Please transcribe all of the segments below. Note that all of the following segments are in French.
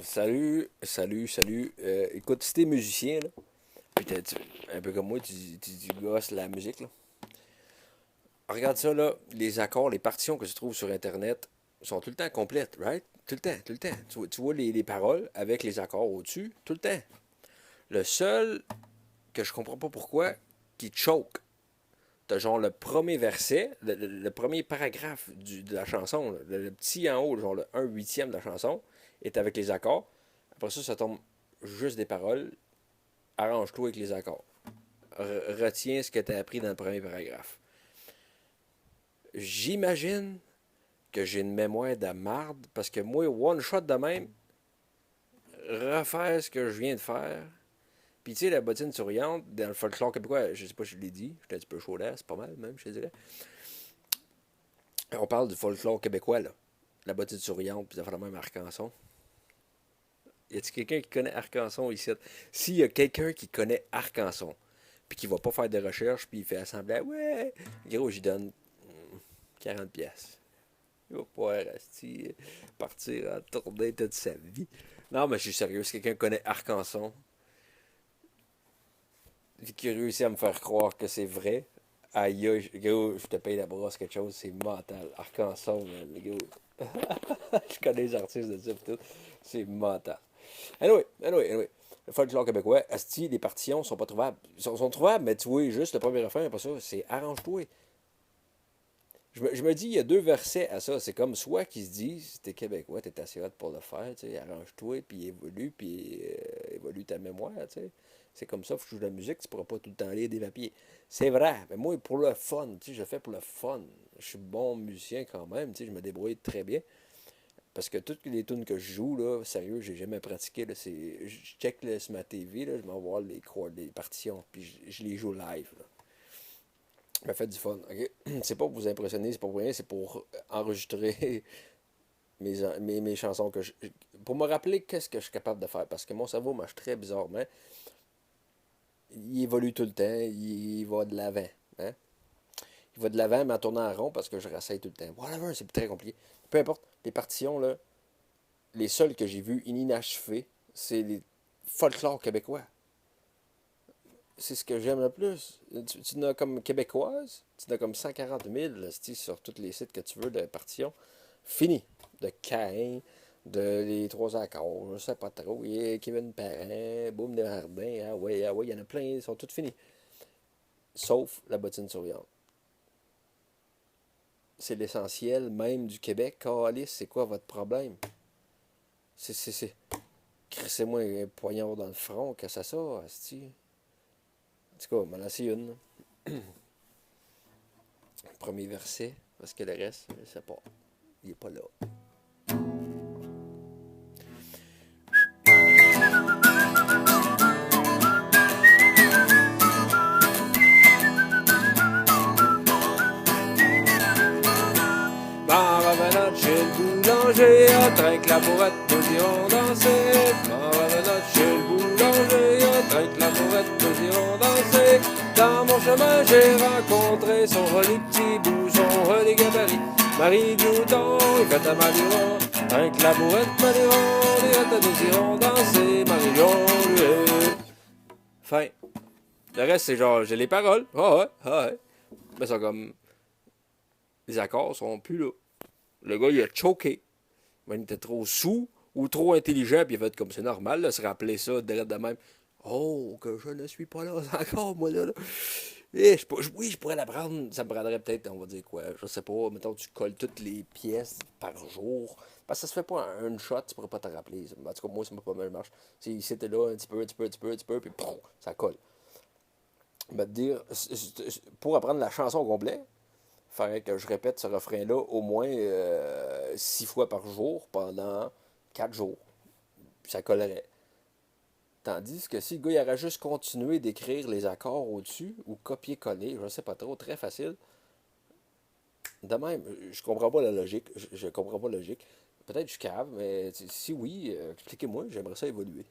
Salut. Écoute, si t'es musicien, là, puis un peu comme moi, tu gosses la musique, là. Regarde ça, là, les accords, les partitions que tu trouves sur Internet sont tout le temps complètes, right? Tout le temps. Tu vois les paroles avec les accords au-dessus, tout le temps. Le seul que je comprends pas pourquoi, qui te choke, t'as genre le premier verset, le premier paragraphe de la chanson, là, le petit en haut, genre le 1/8 de la chanson, est avec les accords. Après ça tombe juste des paroles. Arrange-toi avec les accords. Retiens ce que tu as appris dans le premier paragraphe. J'imagine que j'ai une mémoire de marde parce que moi, one shot de même, refaire ce que je viens de faire. Puis tu sais, la bottine souriante, dans le folklore québécois, je sais pas si je l'ai dit, j'étais un petit peu chaud là, c'est pas mal même, je te dirais. On parle du folklore québécois, là. La bottine souriante, puis ça fait la même Arcanson. Y a-t-il quelqu'un qui connaît Arcanson ici? S'il y a quelqu'un qui connaît Arcanson, puis qui va pas faire de recherche, puis il fait assembler, ouais, gros, j'y donne 40 pièces. Il va pouvoir rester, partir en tournée toute sa vie. Non, mais je suis sérieux. Si quelqu'un connaît Arcanson, qui réussit à me faire croire que c'est vrai, aïe, aïe, gros, je te paye la brosse, quelque chose, c'est mental. Arcanson, man, gros. Je connais les artistes de ça, tout. C'est mental. Anyway. Le folklore québécois, asti, les partitions sont pas trouvables. Sont trouvables, mais tu vois, juste le premier refrain, après ça, c'est arrange-toi. Je me dis, il y a deux versets à ça. C'est comme soit qu'ils se disent, si t'es québécois, t'es assez hot pour le faire, tu sais, arrange-toi, puis évolue ta mémoire, tu sais. C'est comme ça, faut que je joue de la musique, tu pourras pas tout le temps lire des papiers. C'est vrai, mais moi, pour le fun, tu sais, je fais pour le fun. Je suis bon musicien quand même, tu sais, je me débrouille très bien. Parce que toutes les tunes que je joue, là, sérieux, j'ai jamais pratiqué, là, je check là, sur ma TV, là, je m'envoie les chords, les partitions, puis je les joue live, là. Ça fait du fun, ok? C'est pas pour vous impressionner, c'est pas pour rien, c'est pour enregistrer mes chansons pour me rappeler qu'est-ce que je suis capable de faire. Parce que mon cerveau marche très bizarrement. Il évolue tout le temps, il va de l'avant. Hein? Il va de l'avant, mais en tournant en rond parce que je rassaille tout le temps. Whatever, c'est très compliqué. Peu importe, les partitions, là, les seuls que j'ai vus inachevés, c'est les folklore québécois. C'est ce que j'aime le plus. Tu n'as comme québécoise, tu n'as comme 140 000 là, sur tous les sites que tu veux de partitions. Fini. De Cain, de Les Trois Accords, je sais pas trop. Il y a Kevin Parent, Boum de Hardin, ah ouais, il y en a plein, ils sont tous finis. Sauf la bottine souriante. C'est l'essentiel même du Québec. Calice, c'est quoi votre problème? C'est. Crissez-moi un poignard dans le front, que ça, asti. En tout cas, m'en a une. Premier verset, parce que le reste, je sais pas. Il est pas là. M'en revenant chez le boulanger, avec la bourrette, nous irons danser. M'en revenant chez le boulanger, avec la bourrette, nous irons danser. Dans mon chemin, j'ai rencontré son joli petit bouson, joli gabarit. Marie Glouton, il fait un maluron, avec la bourrette, maluron, nous irons danser, Marie-Jean. Fin. Le reste, c'est genre, j'ai les paroles. Ouais. Mais c'est comme, les accords sont plus là. Le gars, il a choqué. Il était trop sous ou trop intelligent, puis il va être comme c'est normal, de se rappeler ça de même. Oh, que je ne suis pas là encore, moi, là. Et oui, je pourrais l'apprendre. Ça me prendrait peut-être, on va dire quoi, je sais pas, mettons, tu colles toutes les pièces par jour. Parce que ça se fait pas en un shot, tu pourrais pas te rappeler. En tout cas, moi, ça m'a pas mal marche. Si c'était là un petit peu, puis pouf, ça colle. Mais te dire, pour apprendre la chanson au complet, il faudrait que je répète ce refrain-là au moins 6 fois par jour pendant 4 jours. Puis ça collerait. Tandis que si le gars il aurait juste continué d'écrire les accords au-dessus ou copier-coller, je ne sais pas trop, très facile. De même, je comprends pas la logique. Je comprends pas la logique. Peut-être que je cave, mais si oui, expliquez-moi, j'aimerais ça évoluer.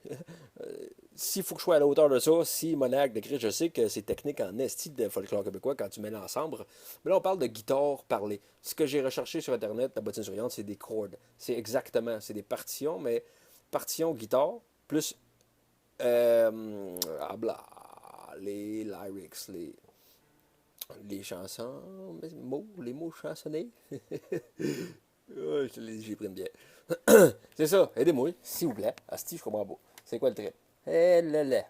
s'il faut que je sois à la hauteur de ça, si Monac de Christ, je sais que c'est technique en esti de folklore québécois quand tu mets l'ensemble. Mais là, on parle de guitare parlée. Ce que j'ai recherché sur Internet, la bottine souriante, c'est des chords. C'est exactement, c'est des partitions, mais partitions guitare, plus bla, les lyrics, les chansons, les mots chansonnés. Ouais, j'ai pris une bière. C'est ça, aidez-moi, s'il vous plaît. Asti, je comprends pas. C'est quoi le trip? Eh là là.